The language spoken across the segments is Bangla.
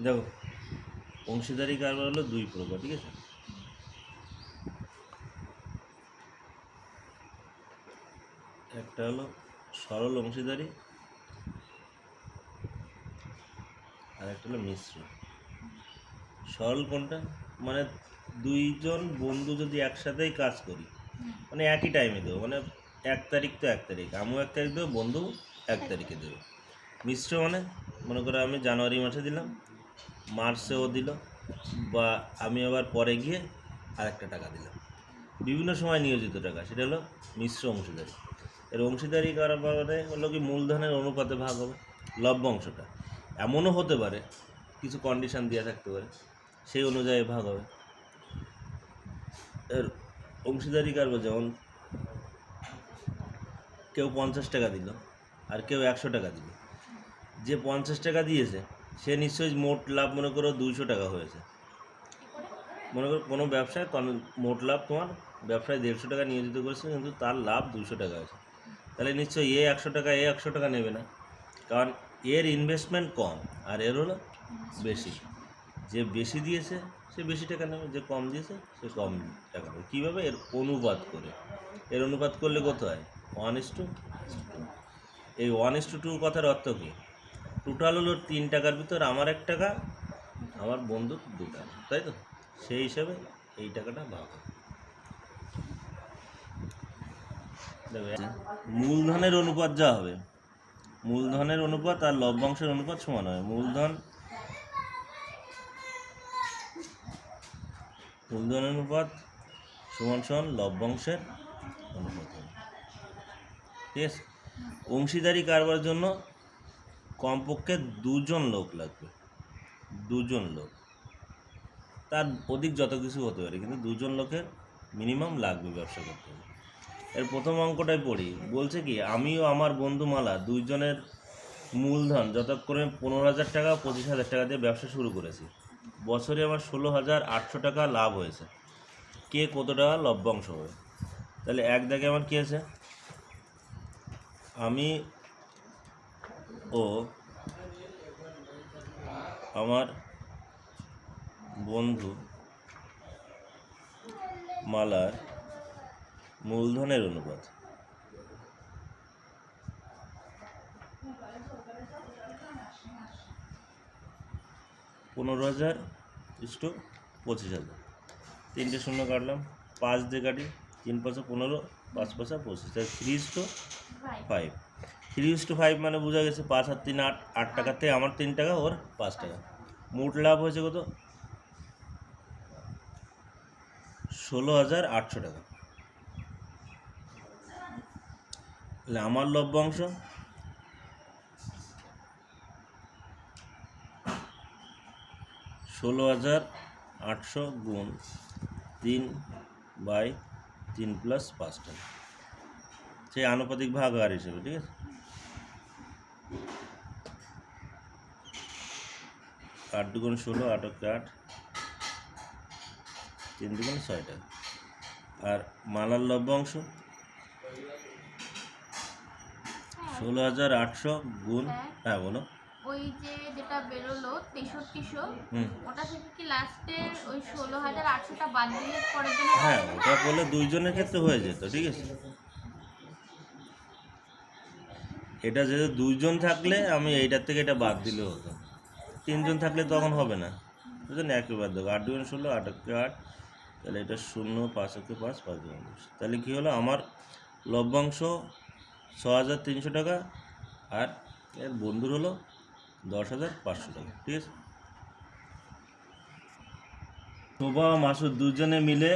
দেখো, অংশীদারি কারবার হলো দুই প্রকার, ঠিক আছে? একটা হলো সরল অংশীদারি, আর একটা হলো মিশ্র। সরল কোনটা? মানে দুইজন বন্ধু যদি একসাথেই কাজ করি, মানে একই টাইমে দেবো, মানে 1 তারিখ তো 1 তারিখ, আমিও 1 তারিখ দেবো, বন্ধু 1 তারিখে দেবে। মিশ্র মানে মনে করো আমি জানুয়ারি মাসে দিলাম, মার্চেও দিল, বা আমি আবার পরে গিয়ে আরেকটা টাকা দিলাম, বিভিন্ন সময় নিয়োজিত টাকা, সেটা হলো মিশ্র অংশীদারি। এর অংশীদারি কারবারে হলো কি মূলধনের অনুপাতে ভাগ হবে লভ্যাংশটা। এমনও হতে পারে কিছু কন্ডিশন দেওয়া থাকতে পারে, সেই অনুযায়ী ভাগ হবে। এর অংশীদারি কারবার যেমন কেউ 50 টাকা দিল আর কেউ 100 টাকা দিল, যে 50 টাকা দিয়েছে সে নিশ্চয়ই মোট লাভ মনে করো 200 টাকা হয়েছে। মনে করো কোনো ব্যবসায় মোট লাভ তোমার ব্যবসায় 150 টাকা নিয়োজিত করেছে, কিন্তু তার লাভ 200 টাকা আছে, তাহলে নিশ্চয়ই এ 100 টাকা এ 100 টাকা নেবে না, কারণ এর ইনভেস্টমেন্ট কম আর এর হলো বেশি। যে বেশি দিয়েছে সে বেশি টাকা নেবে, যে কম দিয়েছে সে কম টাকা নেবে। কীভাবে? এর অনুপাত করে। এর অনুপাত করলে কত হয়? 1:2। এই 1:2 কথার অর্থ কী? টোটাল হলো 3 টাকার ভিতর আমার 1 টাকা, আমার বন্ধুর 2 টাকা, তাই তো? সেই হিসাবে এই টাকাটা ভাগ হয়। মূলধনের অনুপাত যা হবে, মূলধনের অনুপাত আর লভ্যাংশের অনুপাত সমান হবে। মূলধন অনুপাত সমান সমান লভ্যাংশের অনুপাত হবে, ঠিক আছে? অংশীদারি কারবারের জন্য কমপক্ষে 2জন লোক লাগবে, 2জন লোক, তার অধিক যত কিছু হতে পারে, কিন্তু 2জন লোকের মিনিমাম লাগবে ব্যবসা করতে হবে। এর প্রথম অঙ্কটাই পড়ি, বলছে কি আমিও আমার বন্ধু মালা দুইজনের মূলধন যতক্ষণে 15,000 টাকা 25,000 টাকা দিয়ে ব্যবসা শুরু করেছি, বছরে আমার 16,800 টাকা লাভ হয়েছে, কে কত টাকা লভ্যাংশ হবে? তাহলে এক দাগে আমার কী আছে, আমি ও আমার বন্ধু মালার মূলধনের অনুপাত, $15,000 = 25,000। 3টে শূন্য কাটলাম, 5 দিয়ে কাটি, 3 × 5 = 15, 5 × 5 = 25, তাই 3:5। 3:5 মানে বোঝা গেছে 5 আর 3 8, 8 টাকার থেকে আমার 3 টাকা, ওর 5 টাকা, মোট লাভ হয়েছে কত? 16,800 টাকা। তাহলে আমার লভ্যাংশ $16,800 গুণ 3/3 + 5 টাকা, সেই আনুপাতিক ভাগ আর হিসেবে, ঠিক আছে? 8 × 2 = 16, 8 × 8, 3 × 2 = 6 টাকা। আর মালার লভ্যাংশ 16,800 গুণ, হ্যাঁ বলো। ওই যে যেটা বেরোলো 6300, ওটা থেকে কি লাস্টের ওই 16,800টা বাদ দিলে পরের জন্য? হ্যাঁ, ওটা করলে দুইজনের ক্ষেত্রে হয়ে যেত, ঠিক আছে? এটা যেহেতু 2জন থাকলে আমি এইটার থেকে এটা বাদ দিলেও হতো, 3জন থাকলে তখন হবে না, বুঝলেন? একই বাদ দেবো, 8 × 2 = 16, 8 × 8, তাহলে এটা 0, 5 × 5, 5 × 10, তাহলে কী হলো, আমার লভ্যাংশ 6,300 টাকা, আর এর বন্ধুর হলো 10,500 টাকা, ঠিক আছে? শোভা ও মাসুদ দুজনে মিলে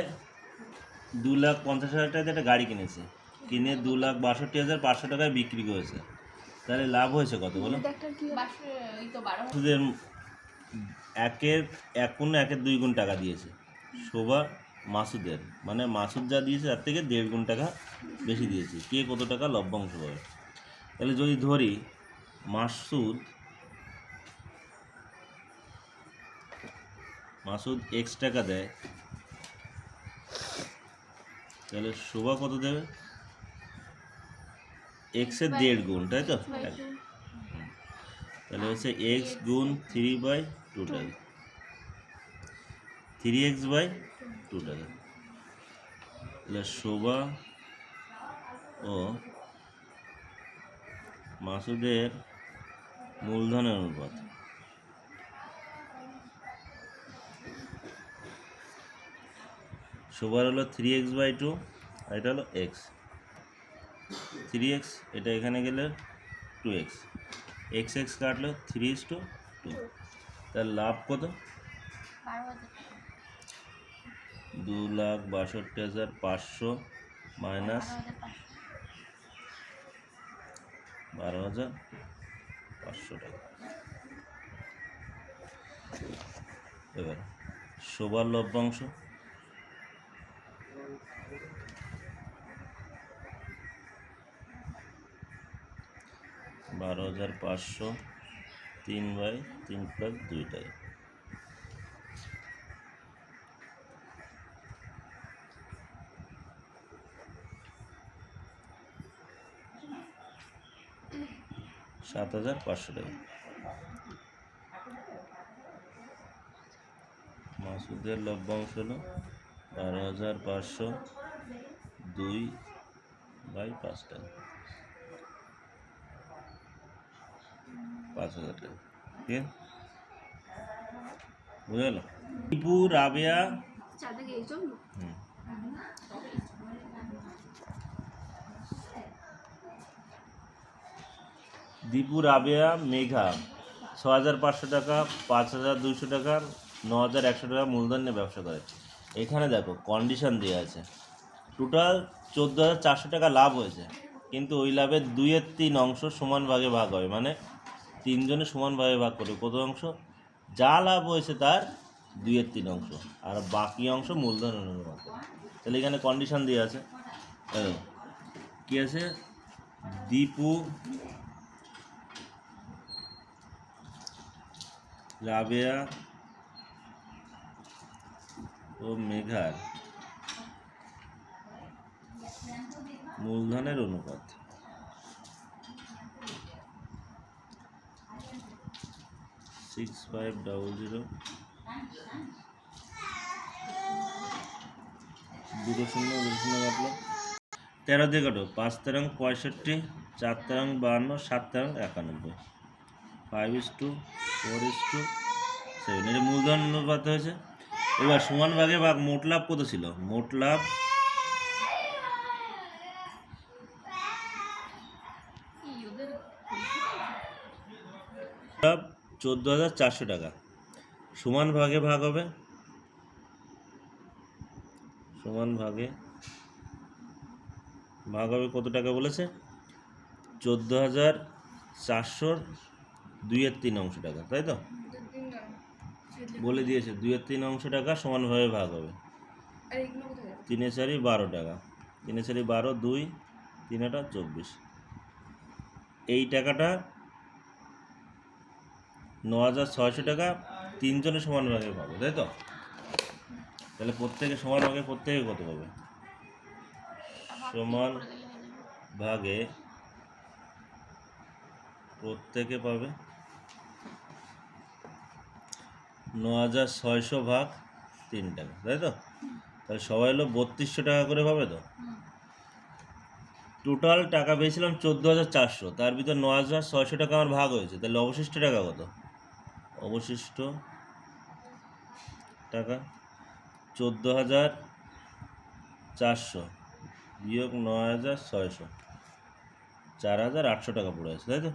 2,50,000 টাকাতে একটা গাড়ি কিনেছে, কিনে 2,62,500 টাকায় বিক্রি করেছে, তাহলে লাভ হয়েছে কত বলো? মাসুদের একের 2 গুণ টাকা দিয়েছে শোভা মাসুদের, মানে মাসুদ যা দিয়েছে তার থেকে 1.5 গুণ টাকা বেশি দিয়েছে, কে কত টাকা লভ্যাংশ পাবে? তাহলে যদি ধরি মাসুদ X টাকা দেয়, তাহলে শোভা কত দেবে? X এর 1.5 গুণ, তাই তো? তাহলে তাহলে হচ্ছে এক্স গুণ 3/2 টাকা, 3x/2 টাকা। তাহলে শোভা ও মাসুদের মূলধনের অনুপাত। শোভার হলো 3x/2 আর এটা হলো এক্স। 3x এটা এখানে গেলে 2x, x কাটলো 3:2। তার লাভ কত? 2,62,500 মাইনাস 12,500 টাকা। এবার শোভার লভ্যাংশ, $12,500 3/3 + 2 টাকা। $7,500 টাকা। মাসুদের লভ্যাংশ হলো 12,500 2/5 টাকা, 5,000 টাকা। ঠিক আছে, বুঝে গেল? দীপু রাবেয়া, দীপু রাবেয়া মেঘা 6,500 টাকা, 5,200 টাকা, 9,100 টাকা মূলধন নিয়ে ব্যবসা করে। এখানে দেখো কন্ডিশন দেওয়া আছে, টোটাল 14,400 টাকা লাভ হয়েছে, কিন্তু ওই লাভের 2/3 অংশ সমান ভাগে ভাগ হবে, মানে তিনজনে সমান ভাগে ভাগ করবে। কত অংশ? যা লাভ হয়েছে তার 2/3 অংশ, আর বাকি অংশ মূলধন অনুপাত। তাহলে এখানে কন্ডিশন দেওয়া আছে, কি আছে? দীপু রাবেয়া ও মেঘার মূলধনের অনুপাত। সিক্স ফাইভ ডাবল জিরো, 2 শূন্য কাটলো, 13 দিয়ে কাটো, 5 তেরং 65, 4 তেরং 52, 7 তেরং 91, 5:4:7। এটা মূলধন অনুপাত হয়েছে। এবার সমান ভাগে ভাগ, মোট লাভ কত ছিল? মোট লাভ 14,400 টাকা, সমান ভাগে ভাগ হবে, সমান ভাগে ভাগ হবে কত টাকা বলেছে? 14,400 2/3 অংশ টাকা, তাই তো বলে দিয়েছে। 2/3 অংশ টাকা সমানভাবে ভাগ হবে। 3 4 12 টাকা, 3 4 12, 2 3 24। এই টাকাটা 9,600 টাকা তিনজনে সমান ভাগে পাবে, তাই তো? তাহলে প্রত্যেকে সমান ভাগে প্রত্যেকে কত পাবে? সমান ভাগে প্রত্যেকে পাবে 9,600 ভাগ 3 টাকা, তাই তো? তাহলে সবাই হলো 3200 টাকা করে পাবে। তো টোটাল টাকা পেয়েছিলাম 14,400, তার ভিতর 9,600 টাকা আমার ভাগ হয়েছে, তাহলে অবশিষ্ট টাকা কত? অবশিষ্ট টাকা 14,400 বিয়োগ 9,600, 4,800 টাকা পড়ে আছে, তাই তো?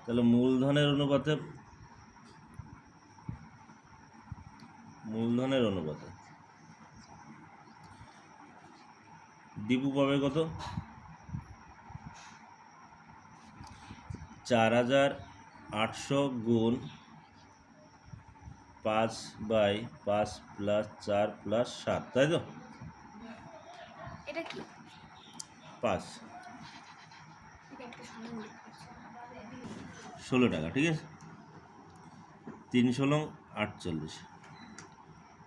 তাহলে মূলধনের অনুপাতে দীপু পাবে কত? 4,800 গুণ 5/5 + 4 + 7, তাই তো? এটা কি? 5 16 টাকা, ঠিক আছে। 3 16 48,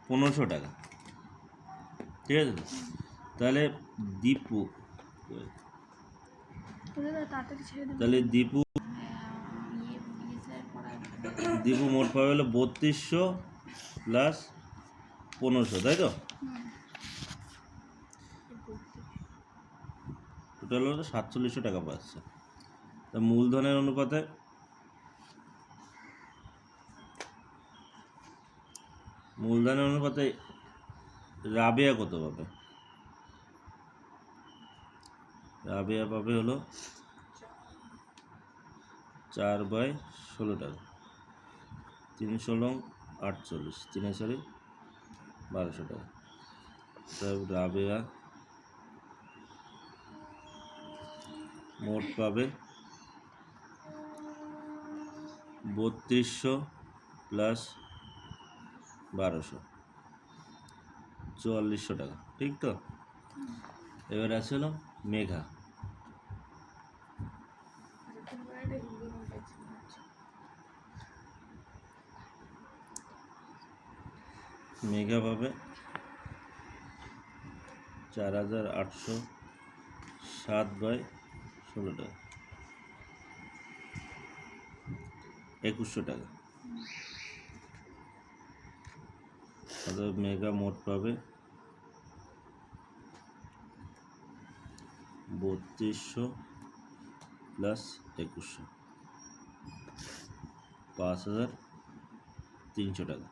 1500 টাকা, ঠিক আছে। তাহলে দীপু দীপু মোট পাবে হলো 3200 প্লাস 1500, তাই তো? টোটাল হলো 4700 টাকা পাচ্ছে। তা মূলধনের অনুপাতে রাবেয়া কত পাবে? রাবেয়া পাবে হলো 4/16 টাকা, 316 48, 1200 টাকা। তারপর রাবেয়া মোট পাবে 3200 প্লাস 1200, 4400 টাকা, ঠিক তো? এবার আছে হলো মেঘা। মেঘা পাবে 4807/16 টাকা, 2100 টাকা। অতএব মেঘা মোট পাবে 3200 প্লাস 2100, 5300 টাকা।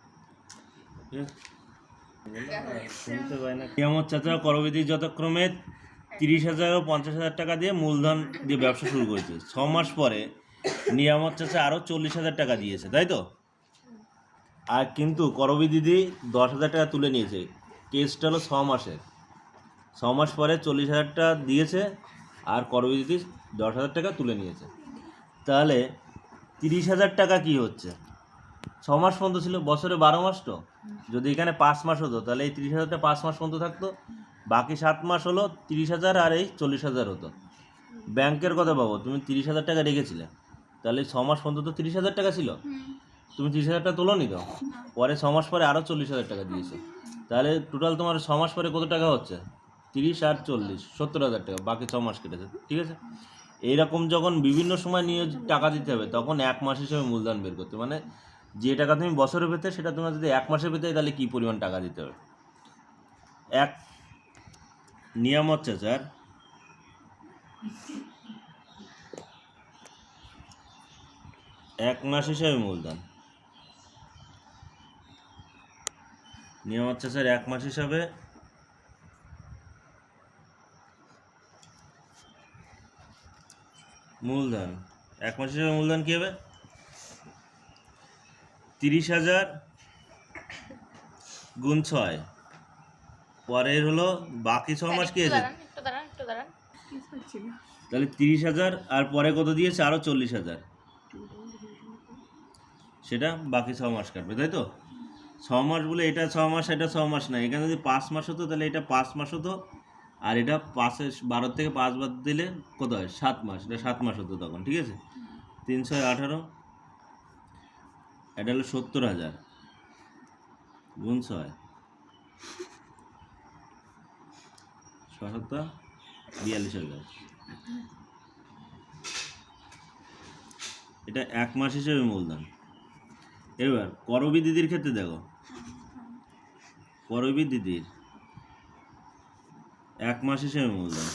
নিয়ামত চাচা করবিধি যথাক্রমে 30,000 ও 50,000 টাকা দিয়ে মূলধন দিয়ে ব্যবসা শুরু করেছে। 6 মাস পরে নিয়ামত চাচা আরও 40,000 টাকা দিয়েছে, তাই তো? আর কিন্তু করবি দিদি 10,000 টাকা তুলে নিয়েছে। কেসটা হলো 6 মাসের। 6 মাস পরে 40,000 টাকা দিয়েছে আর করবি দিদি 10,000 টাকা তুলে নিয়েছে। তাহলে 30,000 টাকা কি হচ্ছে? 6 মাস পর্যন্ত ছিল, বছরে 12 মাস তো। যদি এখানে 5 মাস হতো তাহলে এই 30,000টা 5 মাস পর্যন্ত থাকতো, বাকি 7 মাস হলো 30,000 আর এই 40,000 হতো। ব্যাংকের কথা পাবো, তুমি 30,000 টাকা রেখেছিলে, তাহলে 6 মাস পর্যন্ত তো 30,000 টাকা ছিল, তুমি 30,000 টাকা তোলো নি তো, পরে 6 মাস পরে আরও 40,000 টাকা দিয়েছো, তাহলে টোটাল তোমার 6 মাস পরে কত টাকা হচ্ছে? 30 আর 40, 70,000 টাকা, বাকি 6 মাস কেটেছে, ঠিক আছে? এইরকম যখন বিভিন্ন সময় নিয়ে টাকা দিতে হবে তখন 1 মাস হিসেবে মূলধন বের করতে, মানে যে টাকা তুমি বছরে পেতে সেটা তোমার যদি 1 মাসে পেতে তাহলে কী পরিমাণ টাকা দিতে হবে। এক নিয়ামত চাচার 1 মাস হিসাবে মূলধন, নিয়ামত চাচার 1 মাস হিসাবে মূলধন, 1 মাস হিসাবে মূলধন কী হবে? 30,000 গুণ 6, পরের হলো বাকি 6 মাস কি আছে? তাহলে 30,000 আর পরে কত দিয়েছে? আরও 40,000, সেটা বাকি 6 মাস কাটবে, তাই তো? 6 মাস বলে এটা 6 মাস, এটা 6 মাস না, এখানে যদি 5 মাস হতো তাহলে এটা 5 মাস হতো, আর এটা 12 থেকে 5 বাদ দিলে কত হয়? 7 মাস, এটা 7 মাস হতো তখন, ঠিক আছে? 318, এটা হলো 70,000 গুণ 6, 42,000, এটা 1 মাস হিসেবে মূলধন। এবার করবি দিদির ক্ষেত্রে দেখো, করবি দিদির 1 মাস হিসেবে মূলধন,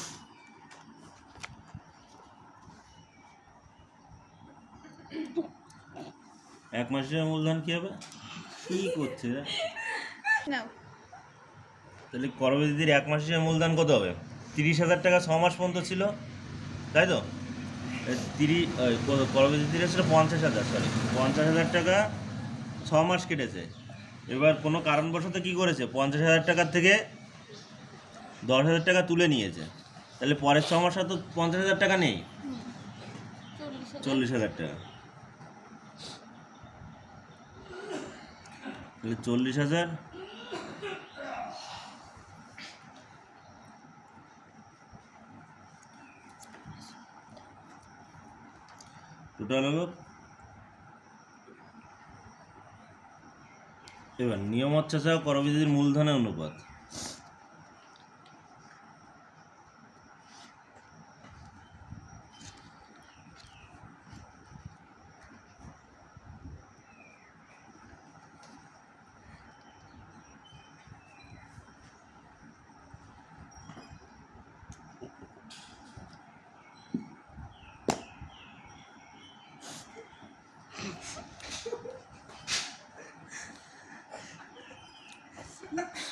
এক মাস হিসেবে মূলধন কি হবে? কি করছে রে? তাহলে করবি দিদির 1 মাস হিসেবে মূলধন কত হবে? 30,000 টাকা 6 মাস পর্যন্ত ছিল, তাই তো? করবি দিদির ছিল 50,000, সরি 50,000 টাকা 6 মাস কেটেছে। এবার কোনো কারণবশত কি করেছে? 50,000 টাকার থেকে 10,000 টাকা তুলে নিয়েছে, তাহলে পরের 6 মাসে তো 50,000 টাকা নেই, 40,000 টাকা, তাহলে 40,000 টোটাল হলো। এবার নিয়মত চাচা করবি দিদির মূলধনের অনুপাত,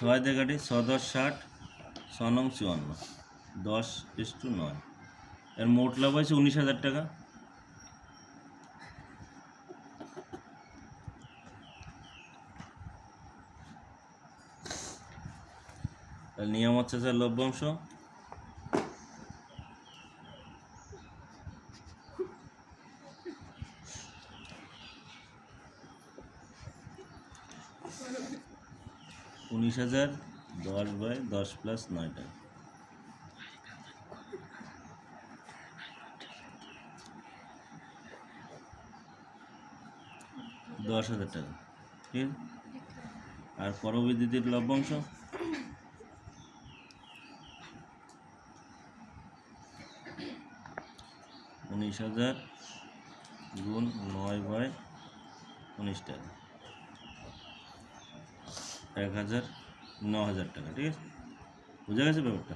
ছয় দিয়ে কাটি 6 10 60, 6 নং 54, 10:9। এর মোট লাভ হয়েছে 19,000 টাকা। তাহলে নিয়ামত চাচার লভ্যাংশ $19,000, 10/10 প্লাস 9 টাকা। $10,000 টাকা, ঠিক আছে। আর করবিদ্যুতের লভ্যাংশ $19,000 গুণ 9/19 টাকা, 9,000 টাকা, ঠিক আছে। বুঝা গেছে ব্যাপারটা?